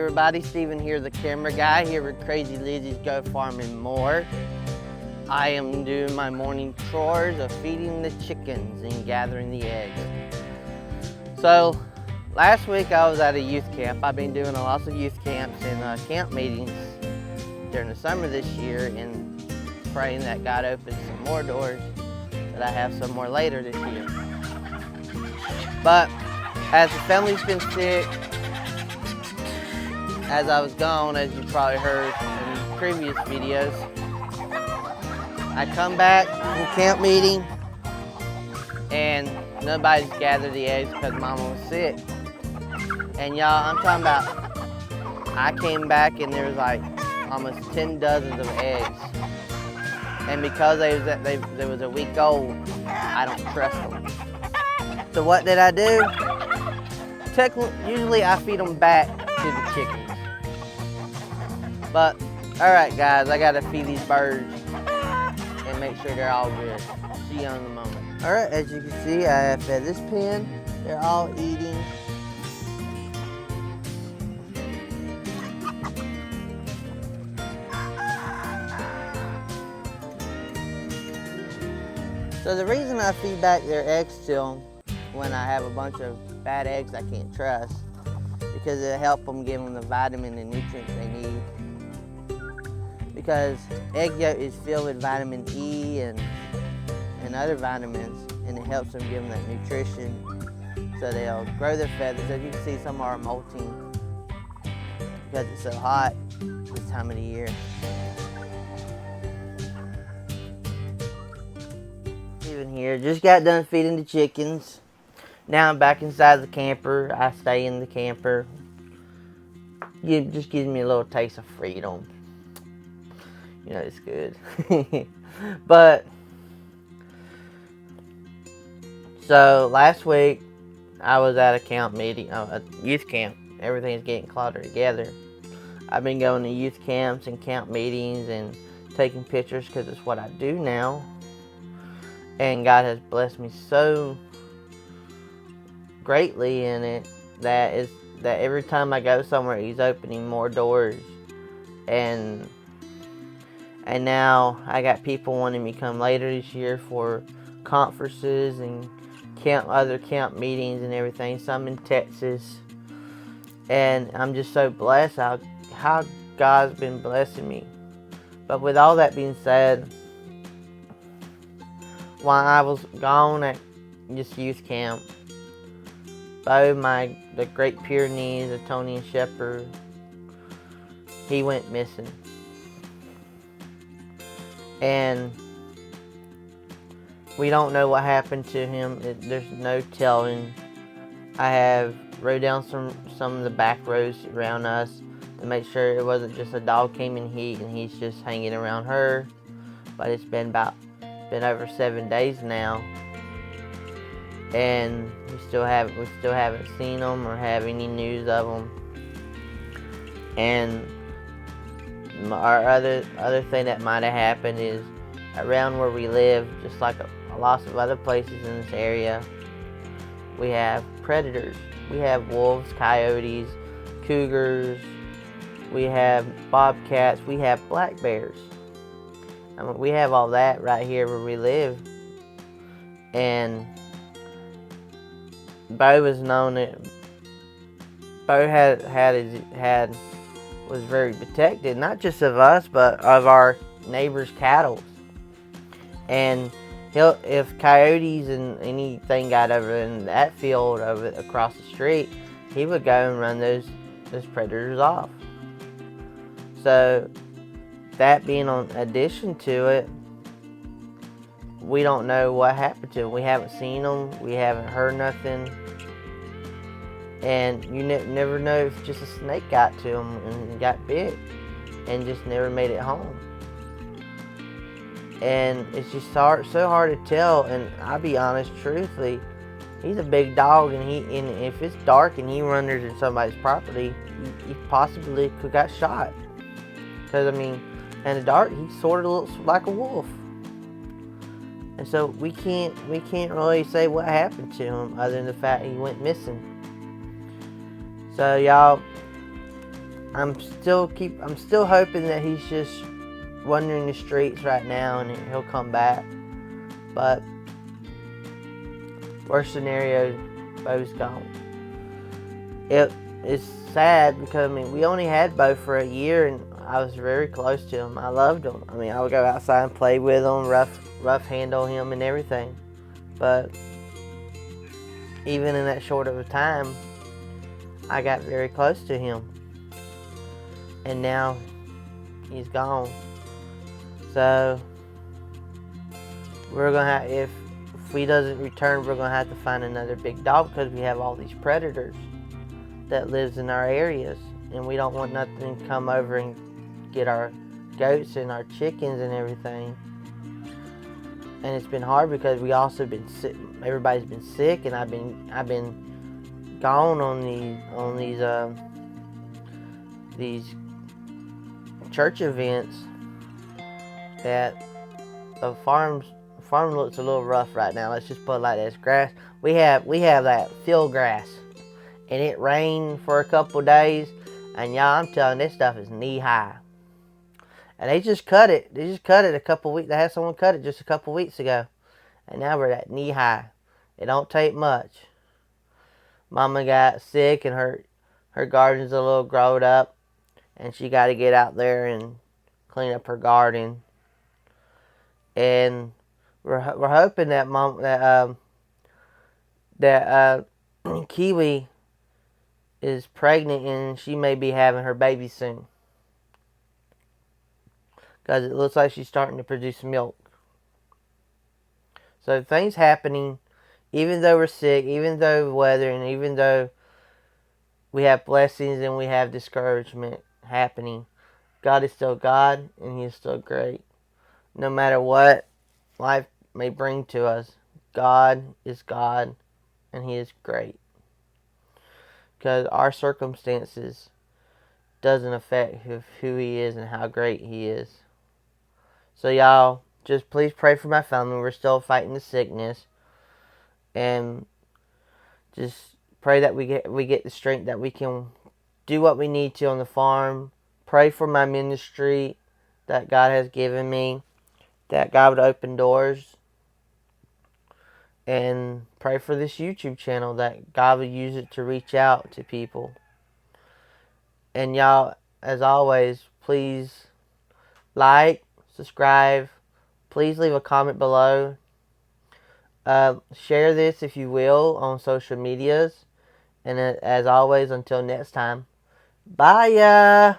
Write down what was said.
everybody, Steven here, the camera guy, here with Crazy Lizzy's Go Farm and More. I am doing my morning chores of feeding the chickens and gathering the eggs. So, last week I was at a youth camp. I've been doing lots of youth camps and camp meetings during the summer this year, and praying that God opens some more doors, that I have some more later this year. But as the family's been sick, as I was gone, as you probably heard in previous videos, I come back from camp meeting and nobody's gathered the eggs because Mama was sick. And y'all, I'm talking about, I came back and there was like almost 10 dozens of eggs. And because they was a week old, I don't trust them. So what did I do? Usually I feed them back to the chickens. But, alright guys, I gotta feed these birds and make sure they're all good. See you in a moment. Alright, as you can see, I have fed this pen. They're all eating. So the reason I feed back their eggs to them when I have a bunch of bad eggs I can't trust, because it helps them give them the vitamin and nutrients they need. Because egg yolk is filled with vitamin E and other vitamins, and it helps them give them that nutrition so they'll grow their feathers. As you can see, some are molting because it's so hot this time of the year. Even here, just got done feeding the chickens. Now I'm back inside the camper. I stay in the camper. It just gives me a little taste of freedom. You know, it's good. But, so last week I was at a camp meeting, a youth camp. Everything's getting cluttered together. I've been going to youth camps and camp meetings and taking pictures because it's what I do now. And God has blessed me so greatly in it that every time I go somewhere, He's opening more doors. And now I got people wanting me to come later this year for conferences and other camp meetings and everything. Some in Texas. And I'm just so blessed how God's been blessing me. But with all that being said, while I was gone at this youth camp, Bo, the Great Pyrenees, the Tonian Shepherd, he went missing. And we don't know what happened to him. There's no telling. I have wrote down some of the back rows around us to make sure it wasn't just a dog came in heat and he's just hanging around her. But it's been over 7 days now, and we still haven't seen them or have any news of them. And our other thing that might have happened is around where we live, just like a lot of other places in this area, we have predators. We have wolves, coyotes, cougars, we have bobcats, we have black bears. I mean, we have all that right here where we live. And Bo was known that Bo was very protected, not just of us, but of our neighbors' cattle. And if coyotes and anything got over in that field over across the street, he would go and run those predators off. So that being on addition to it, we don't know what happened to them. We haven't seen them. We haven't heard nothing. And you never know if just a snake got to him and got bit and just never made it home. And it's just so hard to tell. And I'll be honest, truthfully, he's a big dog, and if it's dark and he runs into somebody's property, he possibly could got shot. Because I mean, in the dark, he sort of looks like a wolf. And so we can't really say what happened to him other than the fact he went missing. So y'all, I'm still hoping that he's just wandering the streets right now and he'll come back. But worst scenario, Bo's gone. It's sad because we only had Bo for a year and I was very close to him. I loved him. I would go outside and play with him, rough handle him and everything. But even in that short of a time, I got very close to him. And now he's gone. So we're gonna have, if he doesn't return, we're gonna have to find another big dog because we have all these predators that lives in our areas, and we don't want nothing to come over and get our goats and our chickens and everything. And it's been hard because we also been sick. Everybody's been sick, and I've been gone on these church events. That the farm looks a little rough right now. Let's just put it like this. Grass. We have that field grass, and it rained for a couple days, and y'all, I'm telling you, this stuff is knee high. And they just cut it. They just cut it a couple weeks. They had someone cut it just a couple weeks ago, and now we're at knee high. It don't take much. Mama got sick, and her garden's a little growed up, and she got to get out there and clean up her garden. And we're hoping that Kiwi is pregnant and she may be having her baby soon, because it looks like she's starting to produce milk. So things happening, even though we're sick, even though weather, and even though we have blessings and we have discouragement happening, God is still God and He is still great. No matter what life may bring to us, God is God and He is great. Because our circumstances doesn't affect who He is and how great He is. So y'all, just please pray for my family. We're still fighting the sickness. And just pray that we get the strength that we can do what we need to on the farm. Pray for my ministry that God has given me, that God would open doors. And pray for this YouTube channel, that God would use it to reach out to people. And y'all, as always, please like, subscribe. Please leave a comment below. Share this, if you will, on social medias. And as always, until next time, bye ya!